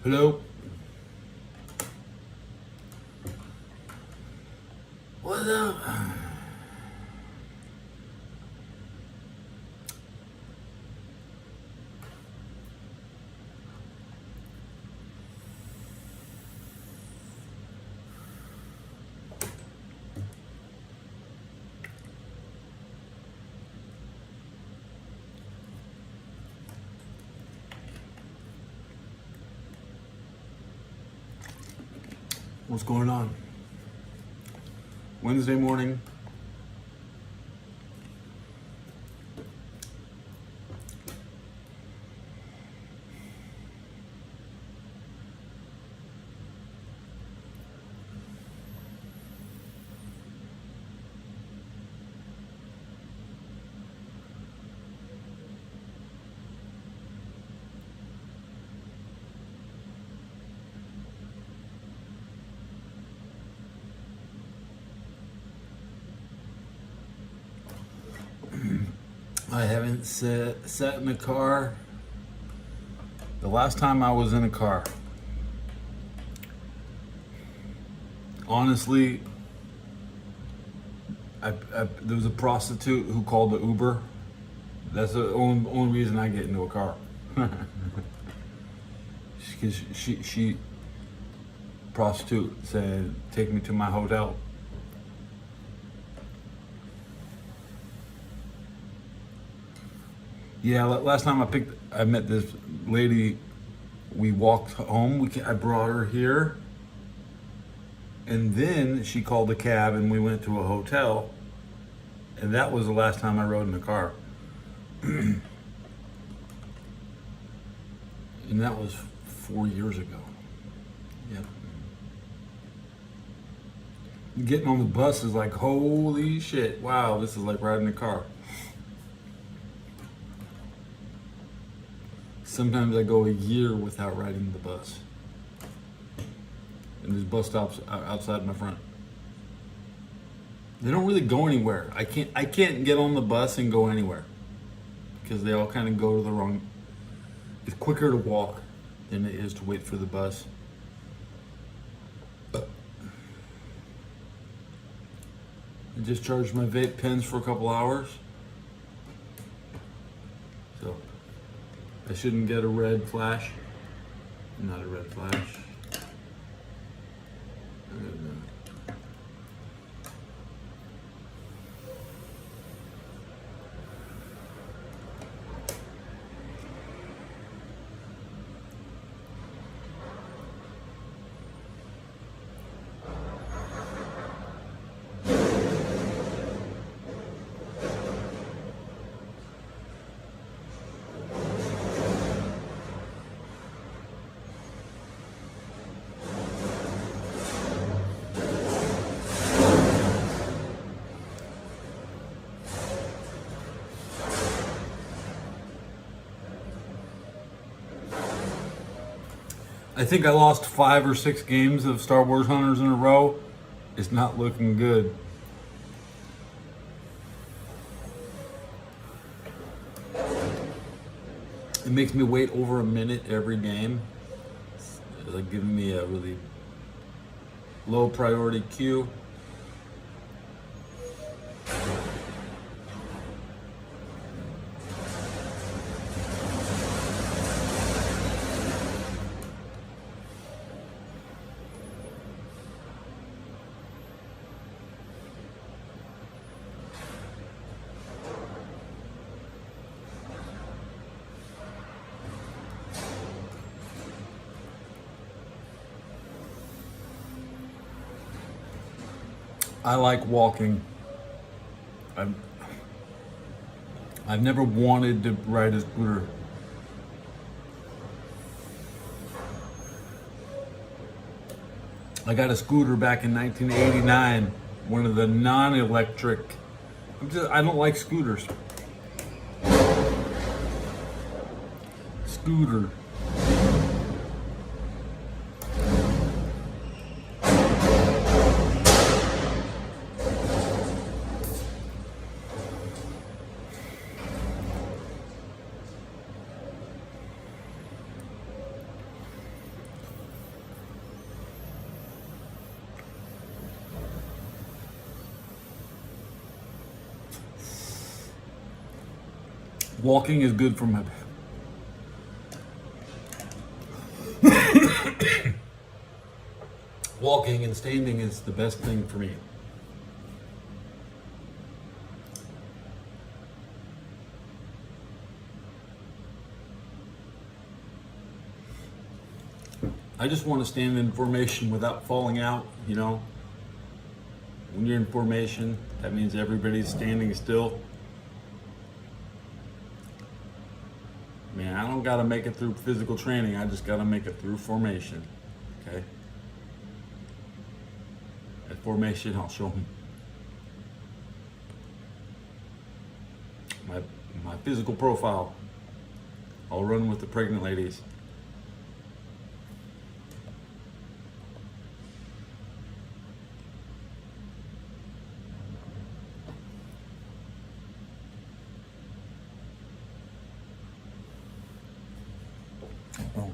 Hello? What's up? What's going on? Wednesday morning. I haven't sat in the car. The last time I was in a car, honestly, there was a prostitute who called the Uber. That's the only reason I get into a car. Because she prostitute said, take me to my hotel. Yeah, last time I met this lady. We walked home. I brought her here, and then she called a cab, and we went to a hotel. And that was the last time I rode in a car. And that was 4 years ago. Yep. Getting on the bus is like, holy shit! Wow, this is like riding a car. Sometimes I go a year without riding the bus. And there's bus stops outside my front. They don't really go anywhere. I can't get on the bus and go anywhere. Because they all kind of go to the wrong. It's quicker to walk than it is to wait for the bus. I just charged my vape pens for a couple hours. So I shouldn't get a red flash. Not a red flash. I think I lost 5 or 6 games of Star Wars Hunters in a row. It's not looking good. It makes me wait over a minute every game. It's like giving me a really low priority queue. I like walking. I've never wanted to ride a scooter. I got a scooter back in 1989, one of the non-electric. I don't like scooters. Scooter. Walking is good for my walking and standing is the best thing for me. I just want to stand in formation without falling out, you know. When you're in formation, that means everybody's standing still. Man, I don't gotta make it through physical training, I just gotta make it through formation. Okay? At formation, I'll show them my physical profile. I'll run with the pregnant ladies. Oh.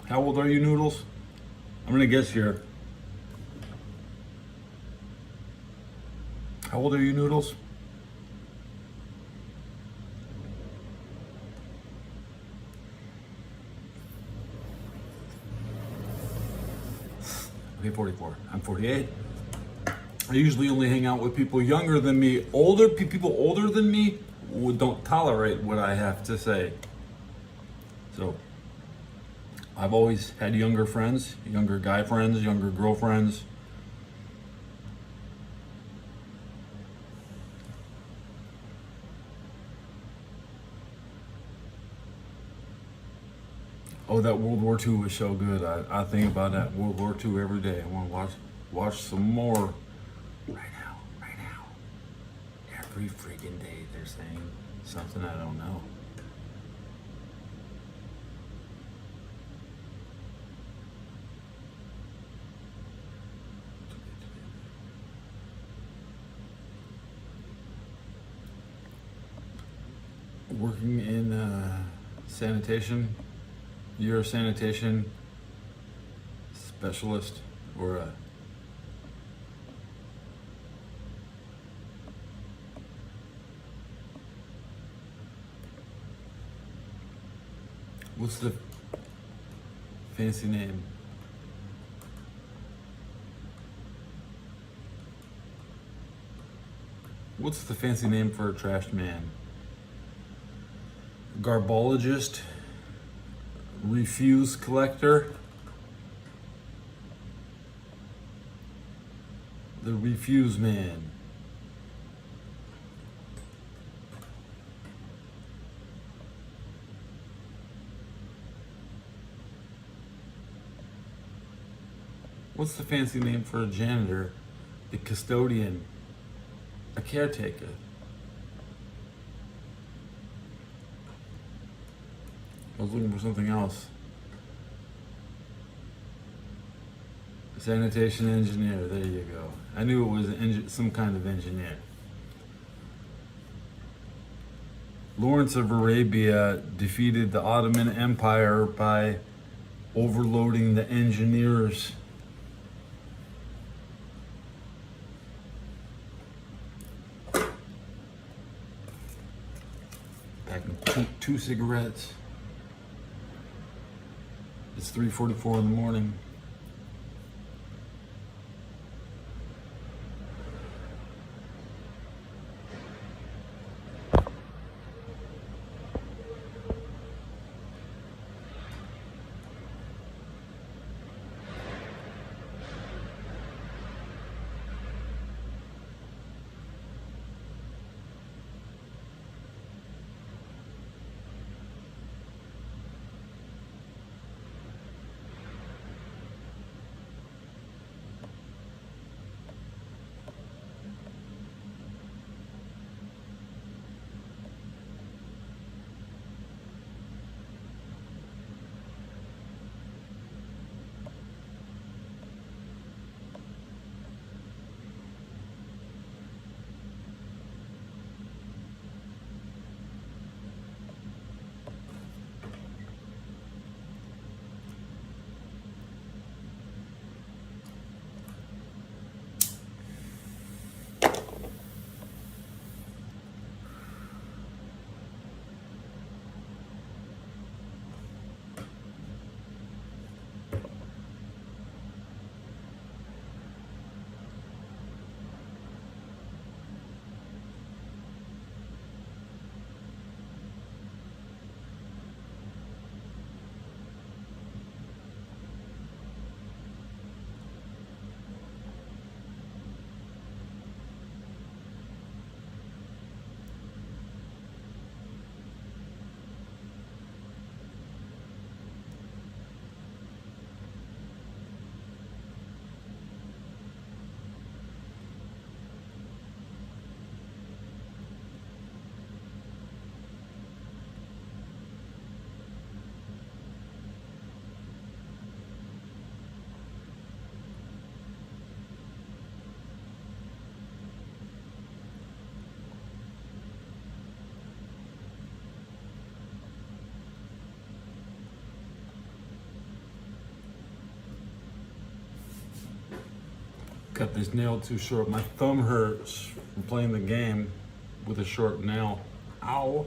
How old are you, Noodles? I'm gonna guess here. How old are you, Noodles? Okay, 44. I'm 48. I usually only hang out with people younger than me. People older than me don't tolerate what I have to say. So I've always had younger friends, younger guy friends, younger girlfriends. Oh, that World War II was so good. I think about that World War II every day. I want to watch some more. Right now. Every freaking day they're saying something I don't know. Working in sanitation, you're a sanitation specialist or a what's the fancy name? What's the fancy name for a trashed man? Garbologist, refuse collector, the refuse man. What's the fancy name for a janitor? The custodian, a caretaker. I was looking for something else. Sanitation engineer, there you go. I knew it was some kind of engineer. Lawrence of Arabia defeated the Ottoman Empire by overloading the engineers. Packing two cigarettes. It's 3:44 in the morning. cut this nail too short. My thumb hurts from playing the game with a short nail. Ow.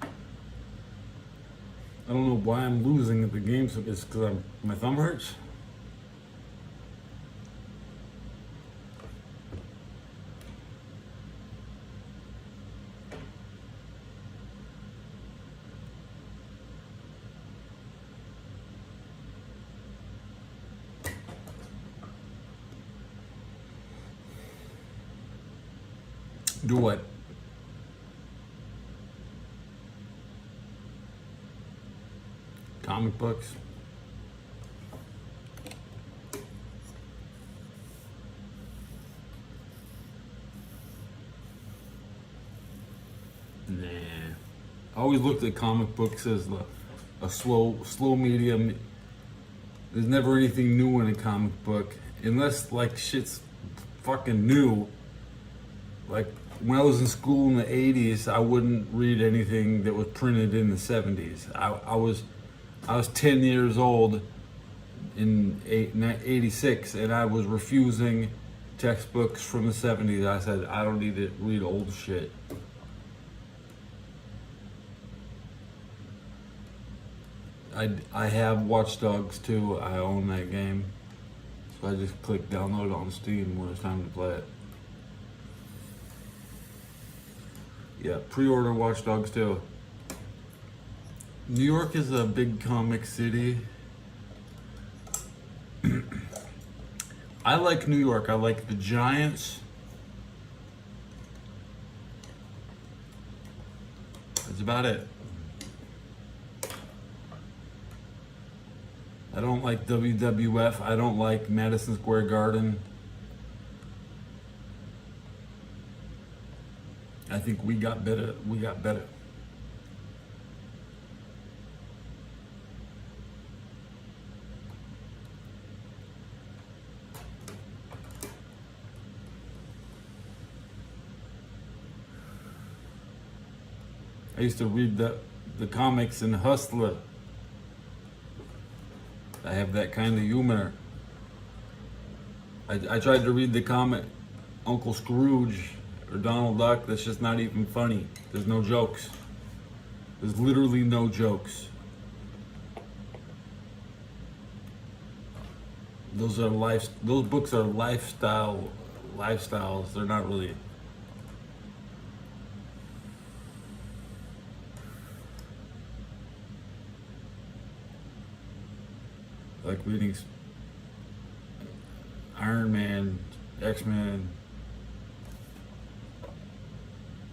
I don't know why I'm losing at the game, so it's because my thumb hurts. Do what? Comic books. Nah. I always looked at comic books as a slow medium. There's never anything new in a comic book, unless like shit's fucking new. Like when I was in school in the 80s, I wouldn't read anything that was printed in the 70s. I was 10 years old in 86, and I was refusing textbooks from the 70s. I said, I don't need to read old shit. I have Watch Dogs 2. I own that game. So I just click download it on Steam when it's time to play it. Yeah, pre-order Watch Dogs 2. New York is a big comic city. I like New York. I like the Giants. That's about it. I don't like WWF. I don't like Madison Square Garden. I think we got better. We got better. I used to read the comics in Hustler. I have that kind of humor. I tried to read the comic Uncle Scrooge or Donald Duck. That's just not even funny. There's no jokes. There's literally no jokes. Those books are lifestyles. They're not really. Like reading Iron Man, X-Men.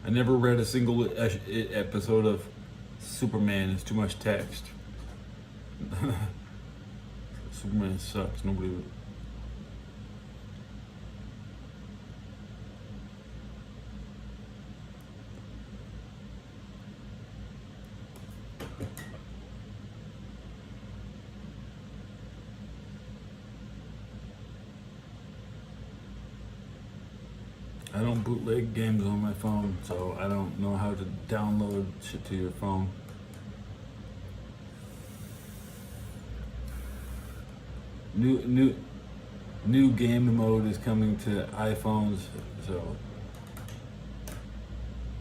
I never read a single episode of Superman. It's too much text. Superman sucks. Nobody would. I don't bootleg games on my phone, so I don't know how to download shit to your phone. New game mode is coming to iPhones. So,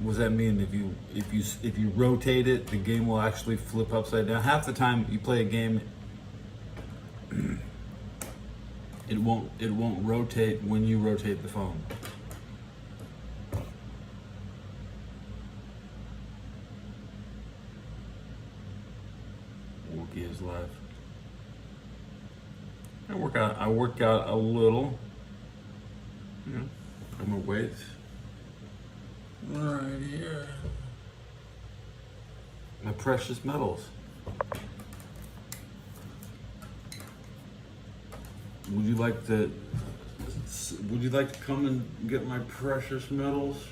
what does that mean? If you rotate it, the game will actually flip upside down. Half the time you play a game, it won't rotate when you rotate the phone. Wookie is live. I work out a little. You know, I'm a weight. Right here. My precious metals. Would you like to come and get my precious metals?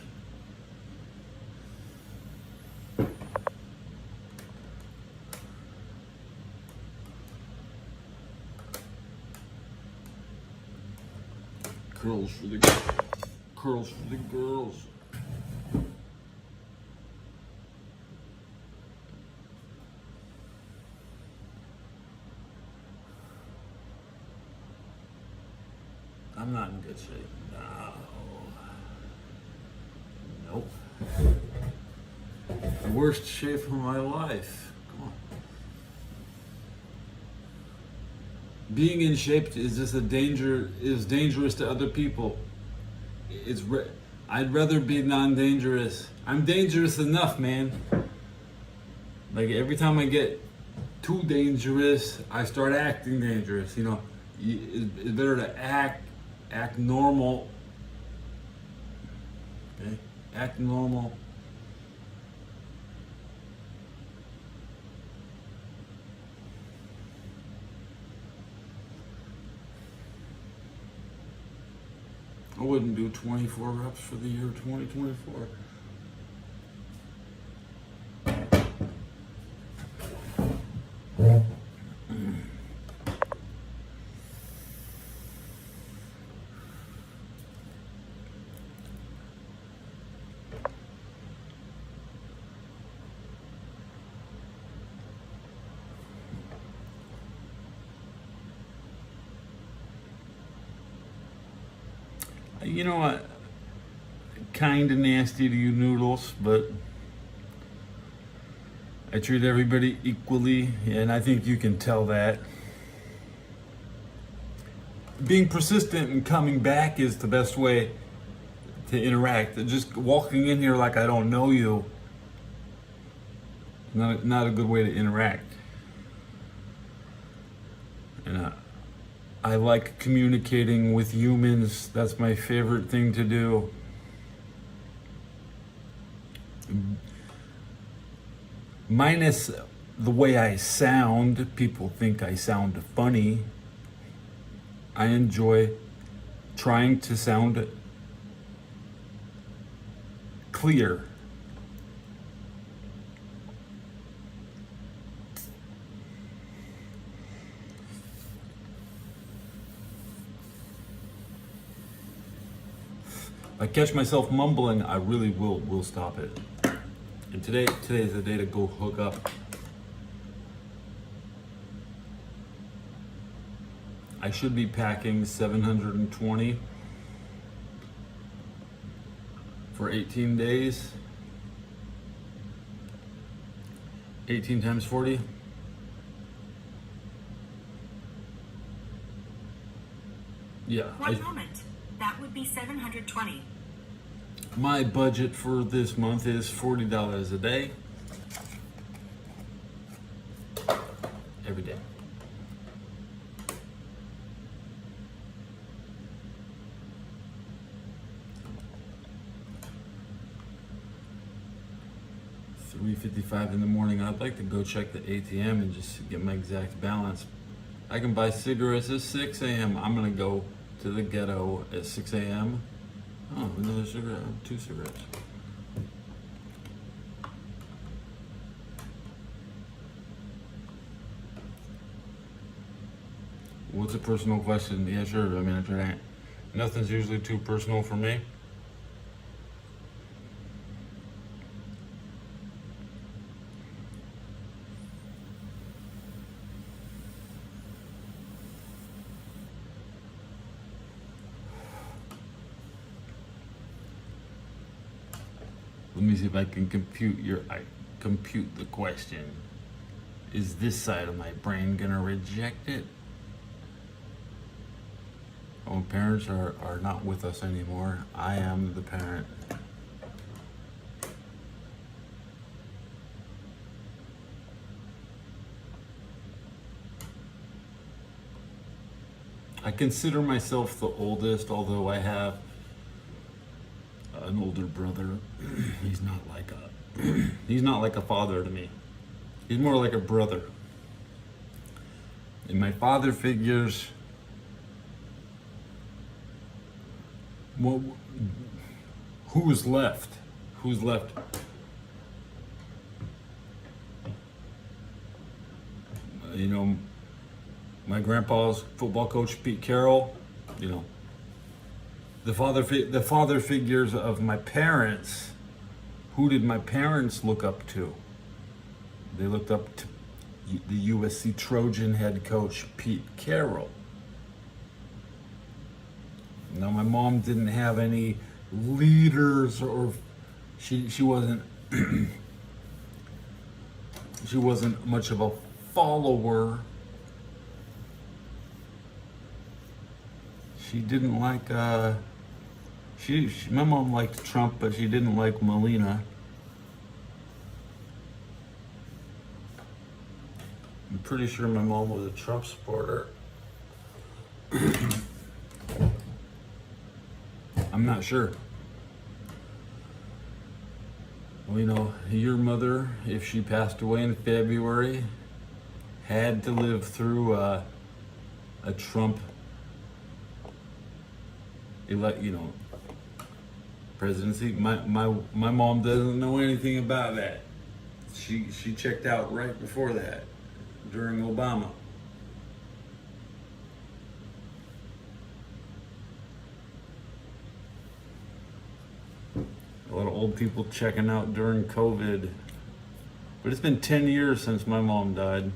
Curls for the girls. I'm not in good shape. No. Nope. The worst shape of my life. Come on. Being in shape is just is dangerous to other people. I'd rather be non-dangerous. I'm dangerous enough, man. Like every time I get too dangerous, I start acting dangerous. You know, it's better to act normal. Okay, act normal. I wouldn't do 24 reps for the year 2024. You know what? Kind of nasty to you noodles, but I treat everybody equally, and I think you can tell that. Being persistent and coming back is the best way to interact. Just walking in here like I don't know you, not a good way to interact. And I like communicating with humans. That's my favorite thing to do. Minus the way I sound, people think I sound funny. I enjoy trying to sound clear. If I catch myself mumbling, I really will stop it. And today is the day to go hook up. I should be packing 720 for 18 days. 18 times 40. Yeah. One moment. That would be 720. My budget for this month is $40 a day. Every day. $3:55 in the morning. I'd like to go check the ATM and just get my exact balance. I can buy cigarettes at 6 a.m. I'm gonna go to the ghetto at 6 a.m. Oh, another cigarette, 2 cigarettes. What's a personal question? Yeah, sure. I mean, nothing's usually too personal for me. Let me see if I can compute the question. Is this side of my brain gonna reject it? Oh, parents are not with us anymore. I am the parent. I consider myself the oldest, although I have an older brother. He's not like a father to me. He's more like a brother. And my father figures, well, who's left? Who's left? You know, my grandpa's football coach, Pete Carroll, you know, the father figures of my parents. Who did my parents look up to? They looked up to the USC Trojan head coach, Pete Carroll. Now, my mom didn't have any leaders, or she wasn't she wasn't much of a follower. She didn't like my mom liked Trump, but she didn't like Melania. I'm pretty sure my mom was a Trump supporter. I'm not sure. Well, you know, your mother, if she passed away in February, had to live through a Trump presidency. My mom doesn't know anything about that. She checked out right before that, during Obama. A lot of old people checking out during COVID. But it's been 10 years since my mom died.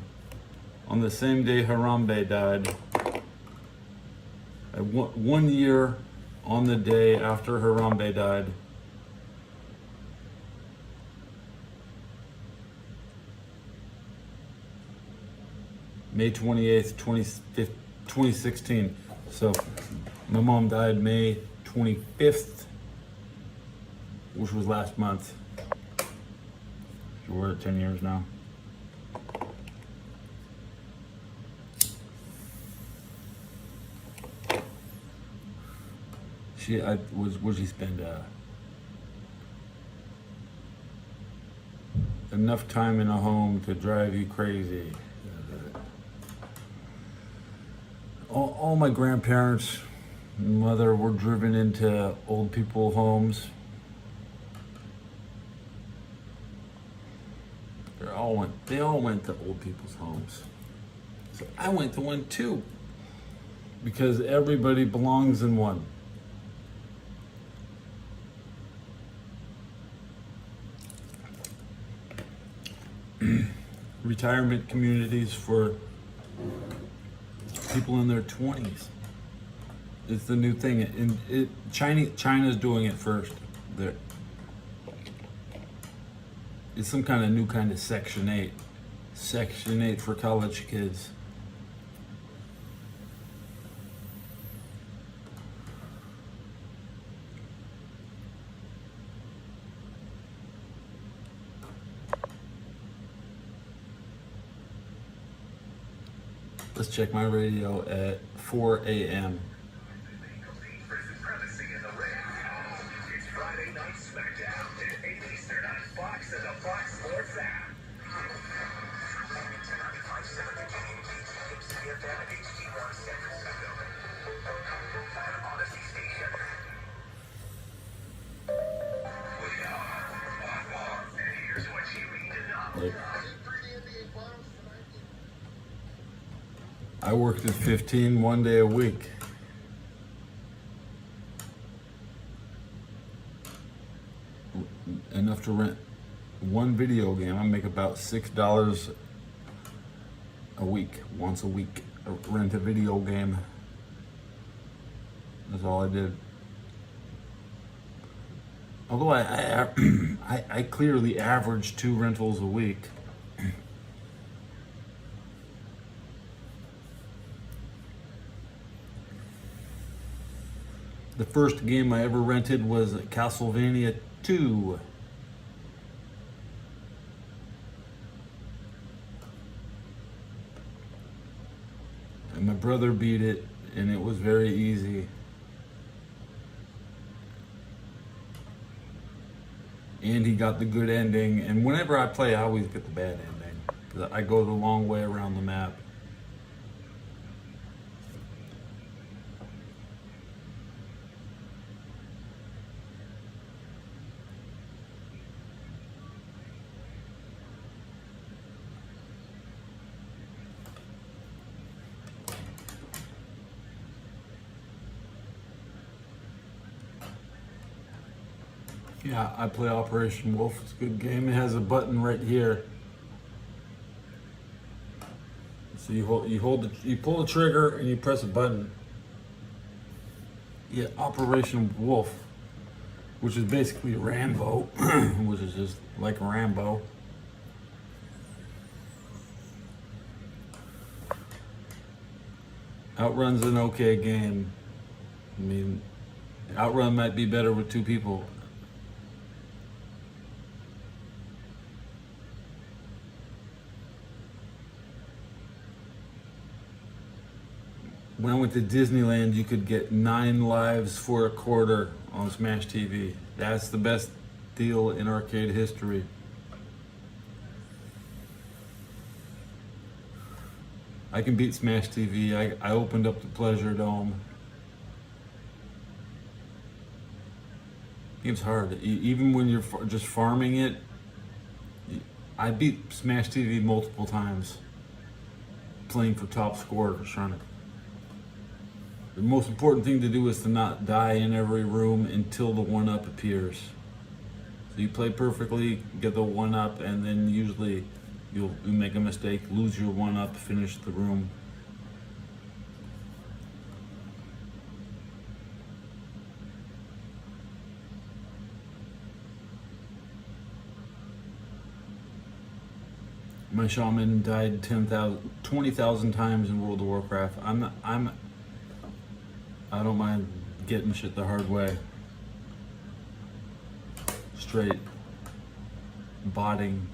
On the same day Harambe died. 1 year on the day after Harambe died. May 28th, 2016. So my mom died May 25th, which was last month. So we're at 10 years now. Would she spend enough time in a home to drive you crazy? All my grandparents, mother were driven into old people homes. They all went to old people's homes. So I went to one too, because everybody belongs in one. Retirement communities for people in their 20s. It's the new thing. And China's doing it first. It's some kind of new kind of Section 8. Section 8 for college kids. Let's check my radio at 4 a.m. It's Friday Night SmackDown at 8 Eastern on Fox and the Fox Sports app. Odyssey Station. And here's what you need to know. I worked at 15 one day a week. Enough to rent one video game. I make about $6 a week, once a week. Rent a video game. That's all I did. Although I clearly averaged 2 rentals a week. The first game I ever rented was Castlevania 2. And my brother beat it, and it was very easy. And he got the good ending. And whenever I play, I always get the bad ending, 'cause I go the long way around the map. Yeah, I play Operation Wolf. It's a good game. It has a button right here. So you pull the trigger and you press a button. Yeah, Operation Wolf, which is basically Rambo, which is just like Rambo. Outrun's an okay game. I mean, Outrun might be better with two people. When I went to Disneyland, you could get 9 lives for a quarter on Smash TV. That's the best deal in arcade history. I can beat Smash TV. I opened up the Pleasure Dome. Game's hard. Even when you're just farming it, I beat Smash TV multiple times. Playing for top score, trying to. The most important thing to do is to not die in every room until the 1-up appears. So you play perfectly, get the 1-up, and then usually you make a mistake, lose your 1-up, finish the room. My shaman died 20,000 times in World of Warcraft. I don't mind getting shit the hard way. Straight botting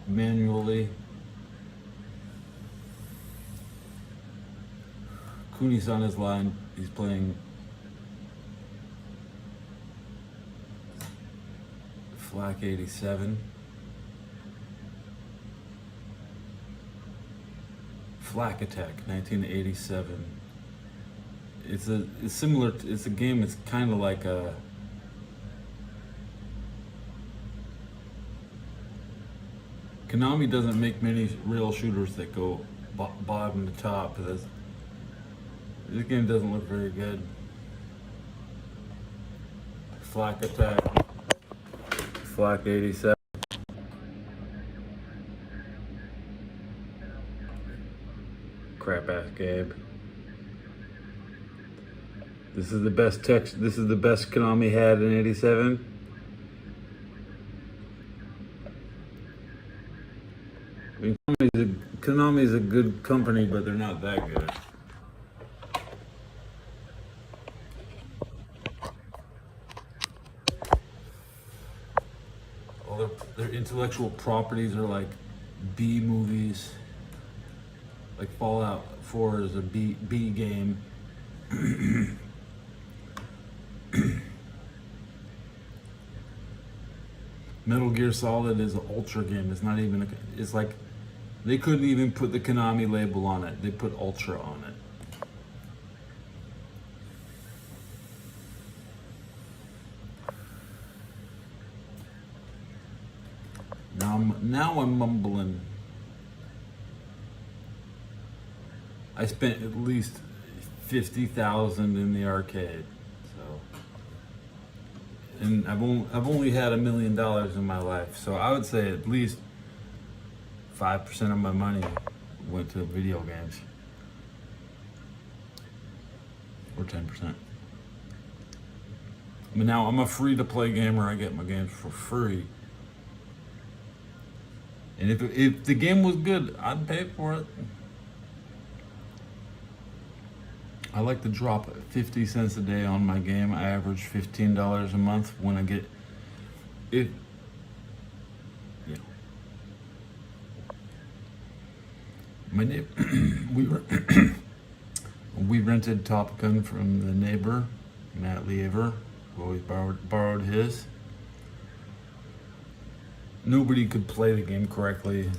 manually. Cooney's on his line. He's playing Flak 87. Flak Attack 1987. It's similar. It's a game. It's kind of like a. Konami doesn't make many real shooters that go bottom to top. This game doesn't look very good. Flak Attack. Flak 87. Crap ass Gabe. This is the best text. This is the best Konami had in '87. I mean, Konami's a good company, but they're not that good. All their intellectual properties are like B movies. Like Fallout 4 is a B game. Metal Gear Solid is an Ultra game. It's not even it's like they couldn't even put the Konami label on it. They put Ultra on it. Now I'm mumbling. I spent at least 50,000 in the arcade, so, and I've only had $1 million in my life, so I would say at least 5% of my money went to video games, or 10%. But now I'm a free-to-play gamer. I get my games for free, and if the game was good, I'd pay for it. I like to drop 50 cents a day on my game. I average $15 a month when I get it. Yeah. My neighbor, we rented Top Gun from the neighbor, Matt Lever, who always borrowed his. Nobody could play the game correctly.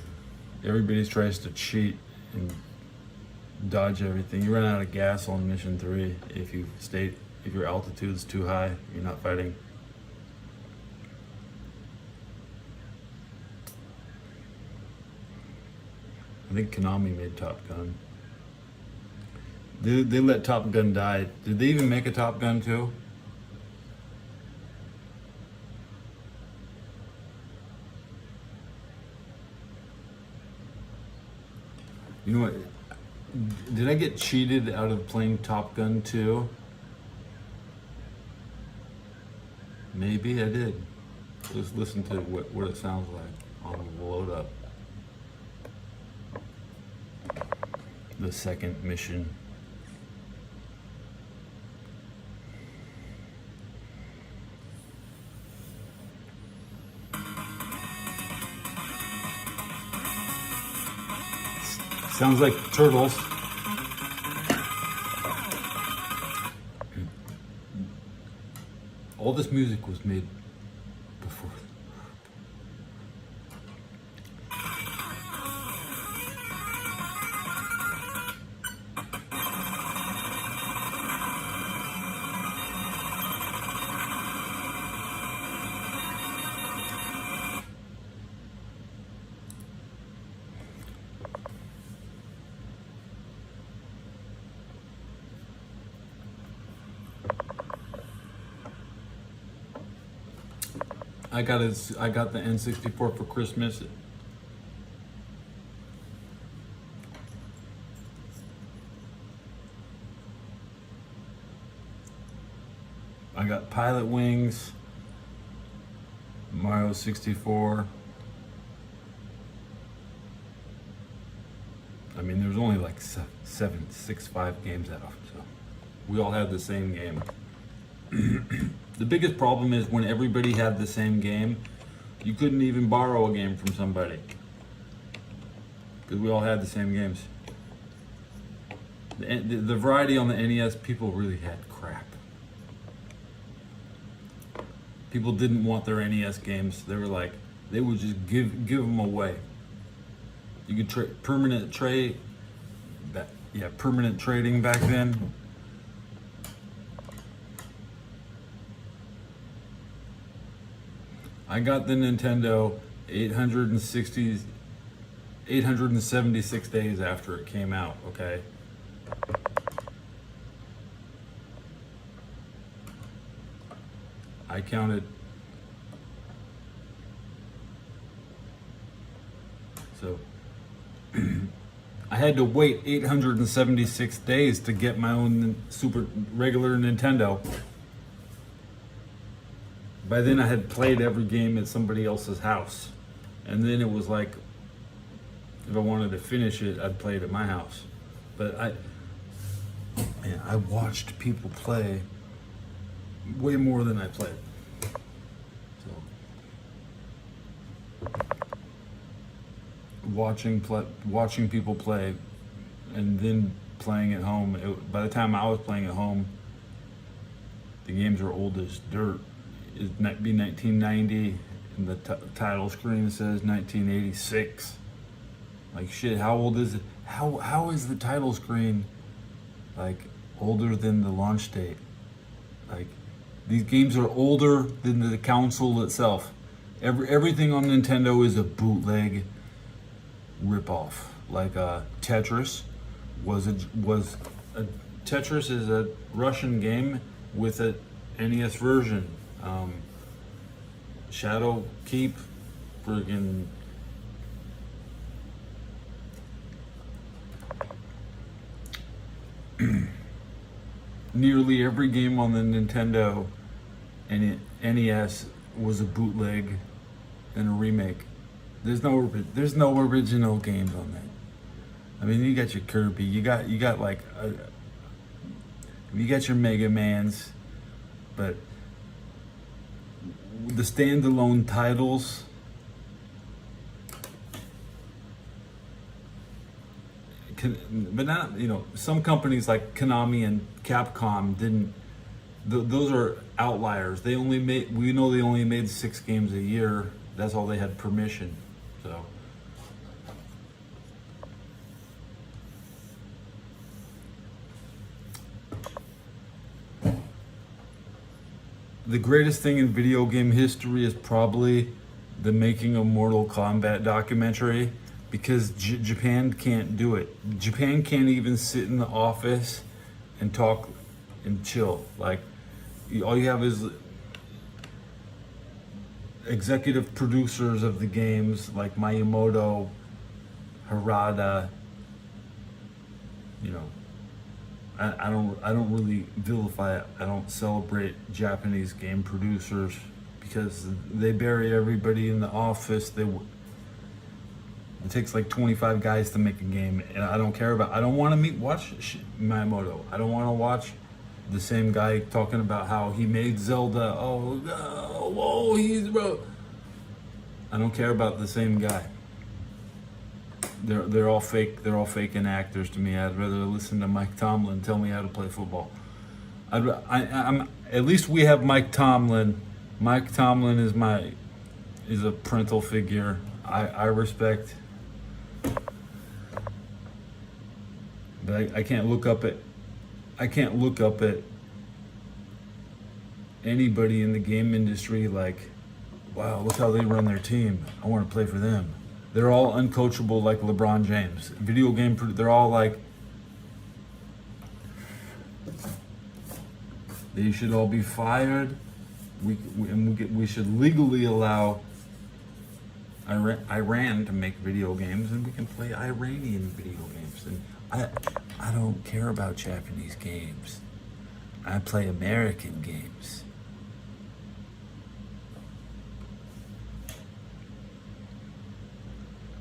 Everybody tries to cheat and dodge everything. You run out of gas on mission 3 if your altitude is too high, you're not fighting. I think Konami made Top Gun. They let Top Gun die. Did they even make a Top Gun 2? You know what? Did I get cheated out of playing Top Gun 2? Maybe I did. Let's listen to what it sounds like on the load up. The second mission. Sounds like turtles. All this music was made before. I got the N64 for Christmas. I got Pilot Wings, Mario 64. I mean, there's only like 5 games out, so we all had the same game. The biggest problem is when everybody had the same game, you couldn't even borrow a game from somebody because we all had the same games. The variety on the NES, people really had crap. People didn't want their NES games. They were like, they would just give them away. You could permanent trading back then. I got the Nintendo 876 days after it came out, okay? I counted. So I had to wait 876 days to get my own super regular Nintendo. By then I had played every game at somebody else's house. And then it was like, if I wanted to finish it, I'd play it at my house. But I watched people play way more than I played. So, watching people play and then playing at home. By the time I was playing at home, the games are old as dirt. It'd be 1990, and the title screen says 1986. Like shit, how old is it? How is the title screen like older than the launch date? Like these games are older than the console itself. Everything on Nintendo is a bootleg ripoff. Like Tetris Tetris is a Russian game with a NES version. Shadow Keep, friggin' nearly every game on the Nintendo and NES was a bootleg and a remake. There's no original games on that. I mean, you got your Kirby, you got like you got your Mega Mans, but the standalone titles, but not, some companies like Konami and Capcom didn't. Those are outliers. We know they only made 6 games a year. That's all they had permission. So. The greatest thing in video game history is probably the making of Mortal Kombat documentary, because Japan can't do it. Japan can't even sit in the office and talk and chill. Like, all you have is executive producers of the games like Miyamoto, Harada, you know, I don't really vilify it. I don't celebrate Japanese game producers because they bury everybody in the office. It takes like 25 guys to make a game, and I don't care about. I don't want to watch Miyamoto. I don't want to watch the same guy talking about how he made Zelda. Oh, he's bro. I don't care about the same guy. They're all fake. They're all faking actors to me. I'd rather listen to Mike Tomlin tell me how to play football. I'm at least we have Mike Tomlin. Mike Tomlin is a parental figure. I respect. But I can't look up at anybody in the game industry like, wow, look how they run their team. I want to play for them. They're all uncoachable like LeBron James. They're all like, they should all be fired. We should legally allow Iran to make video games, and we can play Iranian video games. And I don't care about Japanese games. I play American games.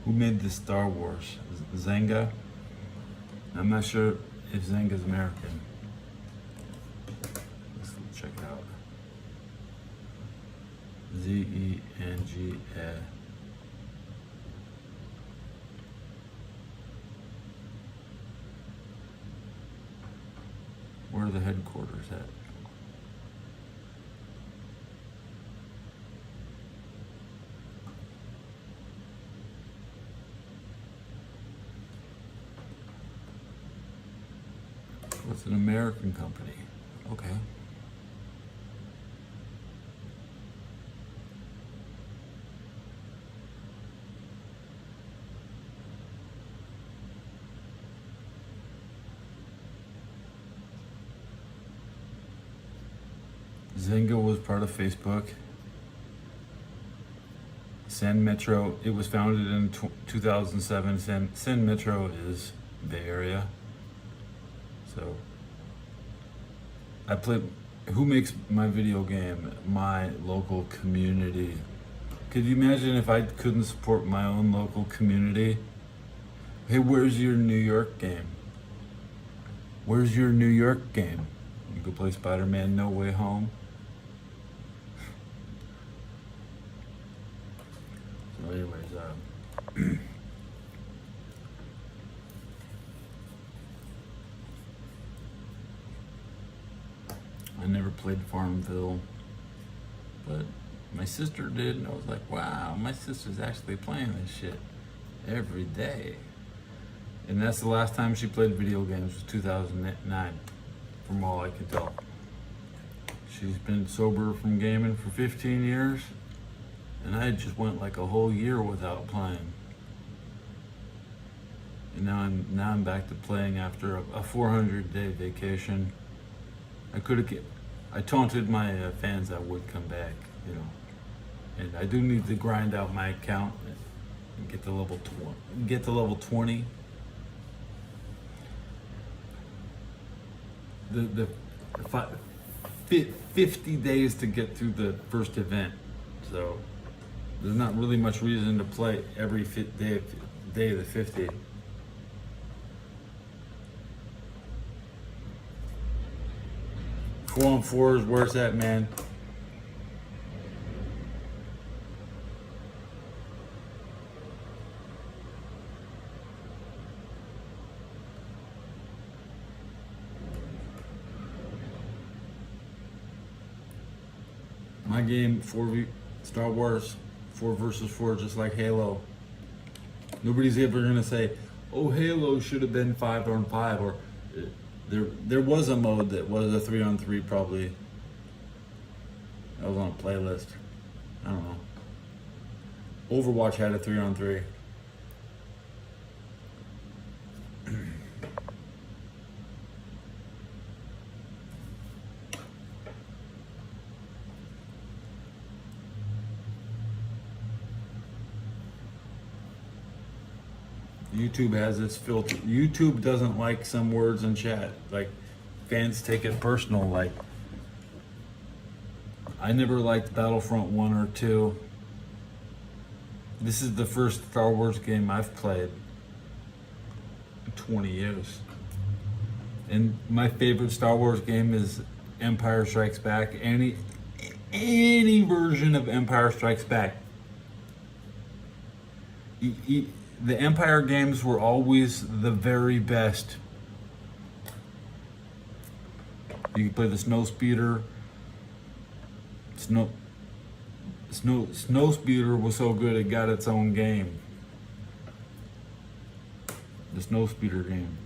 Who made the Star Wars? Zynga? I'm not sure if Zynga's American. Let's check it out. Zenga. Where are the headquarters at? It's an American company. Okay. Zynga was part of Facebook. San Metro, it was founded in 2007. San Metro is Bay Area. So, who makes my video game? My local community. Could you imagine if I couldn't support my own local community? Hey, where's your New York game? Where's your New York game? You could play Spider-Man No Way Home. So anyways, I never played Farmville, but my sister did, and I was like, wow, my sister's actually playing this shit every day. And that's the last time she played video games, was 2009, from all I can tell. She's been sober from gaming for 15 years, and I just went like a whole year without playing. And now I'm back to playing after a 400-day vacation. I taunted my fans I would come back, you know. And I do need to grind out my account and get to level 20. The 50 days to get through the first event, so there's not really much reason to play every day of the 50. Four on fours, where's that, man? My game, Star Wars, 4 versus 4, just like Halo. Nobody's ever gonna say, "Oh, Halo should have been 5 on 5," or there was a mode that was a 3 on 3, probably. That was on a playlist. I don't know. Overwatch had a 3 on 3. YouTube has its filter. YouTube doesn't like some words in chat. Like, fans take it personal. Like, I never liked Battlefront 1 or 2. This is the first Star Wars game I've played in 20 years. And my favorite Star Wars game is Empire Strikes Back. Any version of Empire Strikes Back. The Empire games were always the very best. You could play the Snowspeeder. Snowspeeder was so good it got its own game. The Snowspeeder game.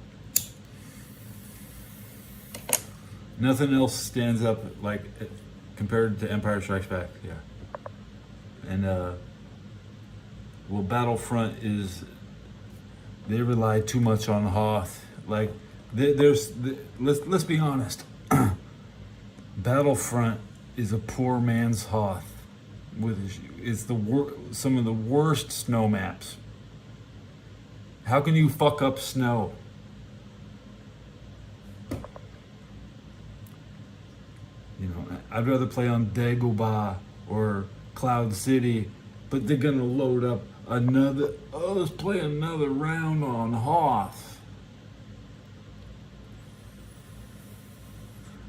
Nothing else stands up like compared to Empire Strikes Back. Yeah. And well, Battlefront is, they rely too much on Hoth. Like, let's be honest. Battlefront is a poor man's Hoth. It's some of the worst snow maps. How can you fuck up snow? You know, I'd rather play on Dagobah or Cloud City, but they're gonna load up let's play another round on Hoth.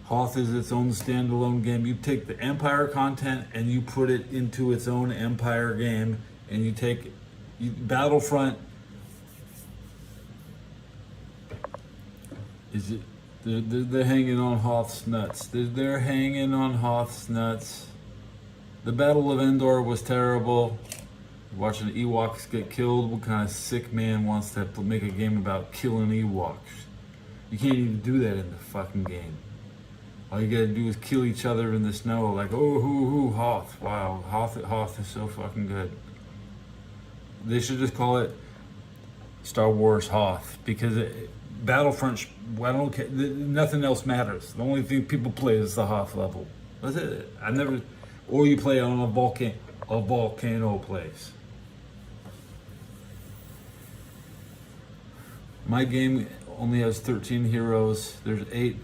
Hoth is its own standalone game. You take the Empire content and you put it into its own Empire game, and you take Battlefront. Is it? They're hanging on Hoth's nuts. They're hanging on Hoth's nuts. The Battle of Endor was terrible. Watching the Ewoks get killed. What kind of sick man wants to make a game about killing Ewoks? You can't even do that in the fucking game. All you gotta do is kill each other in the snow. Like, oh, Hoth. Wow, Hoth is so fucking good. They should just call it Star Wars Hoth, because Battlefront, I don't care. Nothing else matters. The only thing people play is the Hoth level. That's it. Or you play on a volcano place. My game only has 13 heroes. There's eight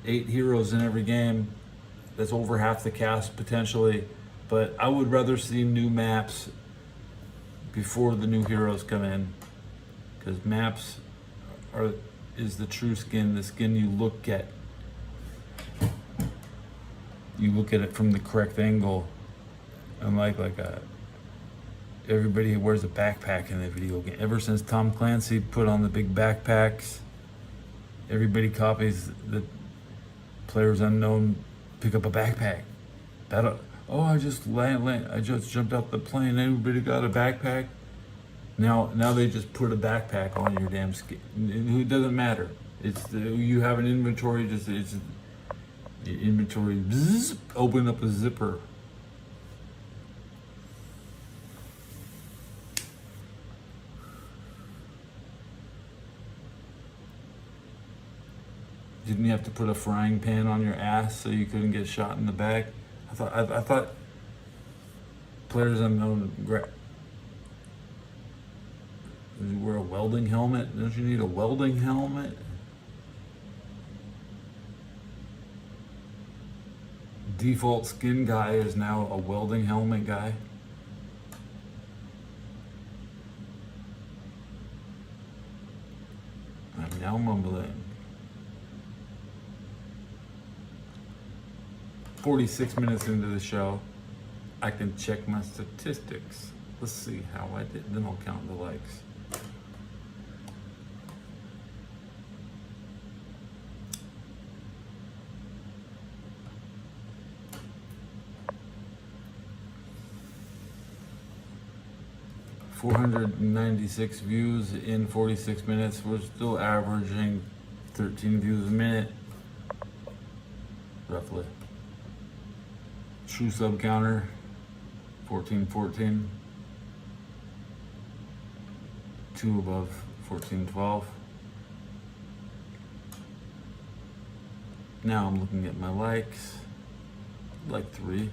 heroes in every game. That's over half the cast potentially. But I would rather see new maps before the new heroes come in, because maps is the true skin, the skin you look at. You look at it from the correct angle. Unlike everybody wears a backpack in the video game. Ever since Tom Clancy put on the big backpacks, everybody copies the Players Unknown pick up a backpack. I just jumped out the plane. Everybody got a backpack. Now they just put a backpack on your damn skin. It doesn't matter. You have an inventory. It's inventory. Bzz, open up a zipper. Didn't you have to put a frying pan on your ass so you couldn't get shot in the back? I thought Players Unknown. You wear a welding helmet? Don't you need a welding helmet? Default skin guy is now a welding helmet guy. I'm now mumbling. 46 minutes into the show, I can check my statistics. Let's see how I did. Then I'll count the likes. $496 views in 46 minutes. We're still averaging 13 views a minute, roughly. True sub counter, 1414. 2 above 1412. Now I'm looking at my likes, like 3.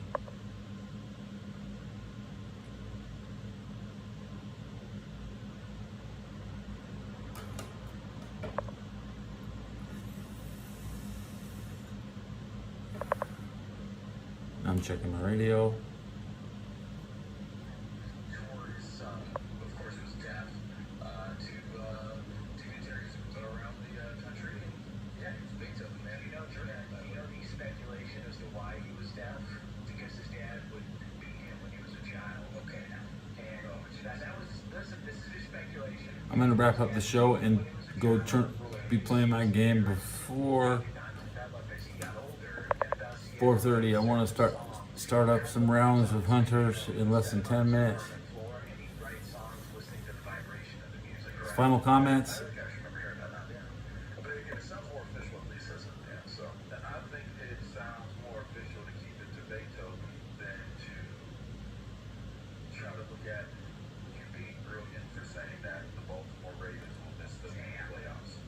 I'm checking my radio. Towards, of course, was deaf to dignitaries around the country. Yeah, he was Beethoven, man. You know the speculation as to why he was deaf? Because his dad would beat him when he was a child. Okay, now. And this is just speculation. I'm gonna wrap up the show and go be playing my game before 4:30. I want to start up some rounds of hunters in less than 10 minutes. Final comments. But it sounds more official at least, doesn't it? So I think it sounds more official to keep it to Beethoven than to try to look at you being brilliant for saying that the Baltimore Ravens will miss the playoffs.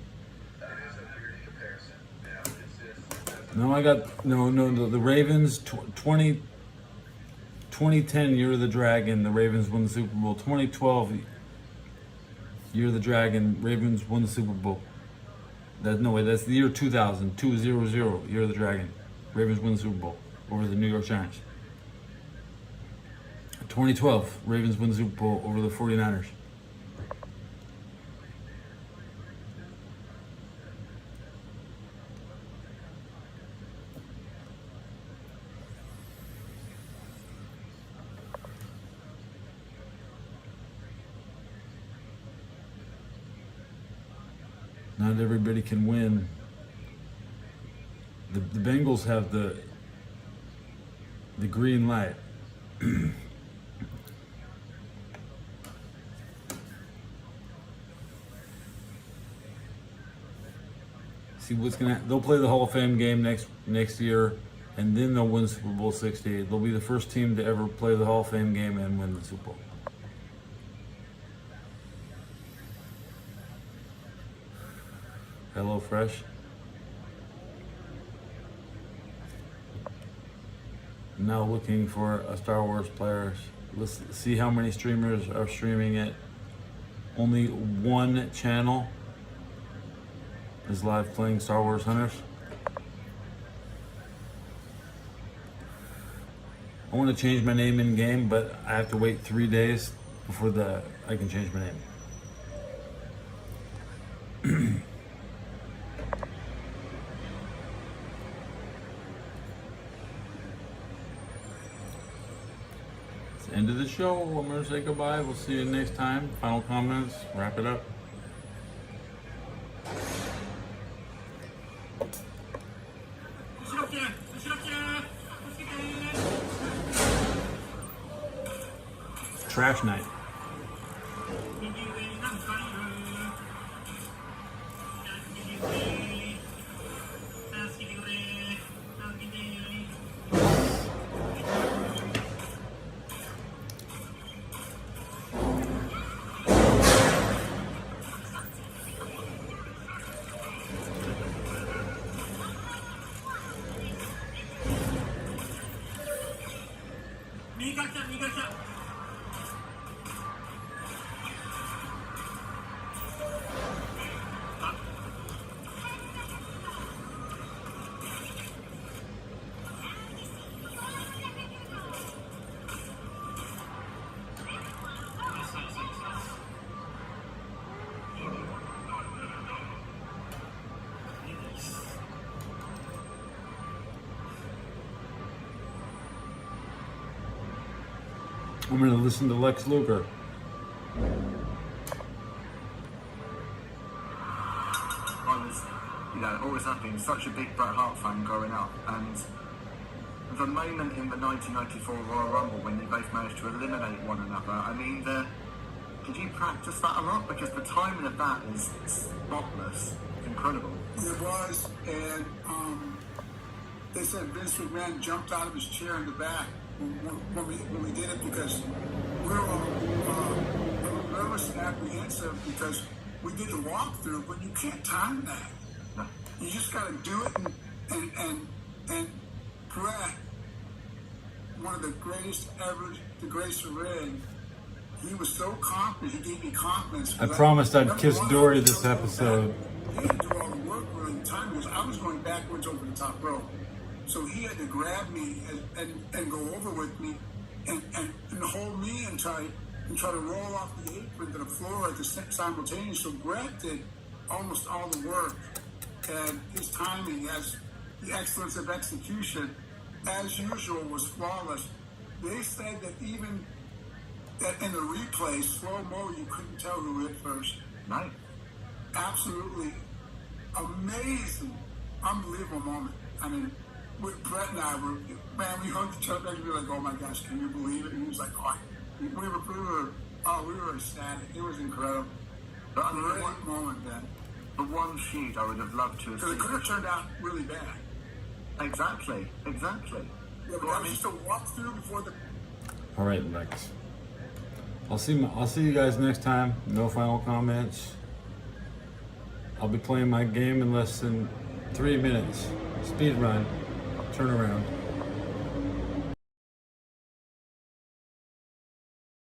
That is a weird comparison. Yeah, it's just No, I got the Ravens 2010 Year of the Dragon. The Ravens won the Super Bowl. 2012 Year of the Dragon. Ravens won the Super Bowl. That's the year 2000. 2-0-0 Year of the Dragon. Ravens won the Super Bowl over the New York Giants. 2012 Ravens won the Super Bowl over the 49ers. Not everybody can win. The Bengals have the green light. See what's gonna. They'll play the Hall of Fame game next year, and then they'll win Super Bowl 68. They'll be the first team to ever play the Hall of Fame game and win the Super Bowl. Hello Fresh. Now looking for a Star Wars players. Let's see how many streamers are streaming it. Only one channel is live playing Star Wars Hunters. I want to change my name in game, but I have to wait 3 days before I can change my name. End of the show. I'm going to say goodbye. We'll see you next time. Final comments. Wrap it up. Trash night. I'm going to listen to Lex Luger. Always have been such a big Bret Hart fan growing up, and the moment in the 1994 Royal Rumble when they both managed to eliminate one another, I mean, did you practice that a lot? Because the timing of that is spotless, incredible. It was, and they said Vince McMahon jumped out of his chair in the back when we did it, because we were a little nervous and apprehensive because we did the walkthrough, but you can't time that. No. You just got to do it, and Bret, one of the greatest ever, the greatest to ring, he was so confident, he gave me confidence. I promised I'd kiss Dory this episode. He didn't do all the work really in time, because I was going backwards over the top rope. So he had to grab me and go over with me and hold me and try to roll off the apron to the floor at the simultaneous. So Greg did almost all the work, and his timing, as the excellence of execution, as usual, was flawless. They said that even that in the replay, slow-mo, you couldn't tell who hit first. No. Absolutely amazing, unbelievable moment. I mean, Brett and I were, man, we hugged each other and we were like, oh my gosh, can you believe it? And he was like, oh, we were ecstatic. It was incredible. But I mean, Great moment, Ben. the one shoot I would have loved to have Because it seen. could have turned out really bad. Exactly. Yeah, but Well, that was just a walkthrough before the. All right, Lex. I'll see you guys next time. No final comments. I'll be playing my game in less than 3 minutes. Speed run. Turn around.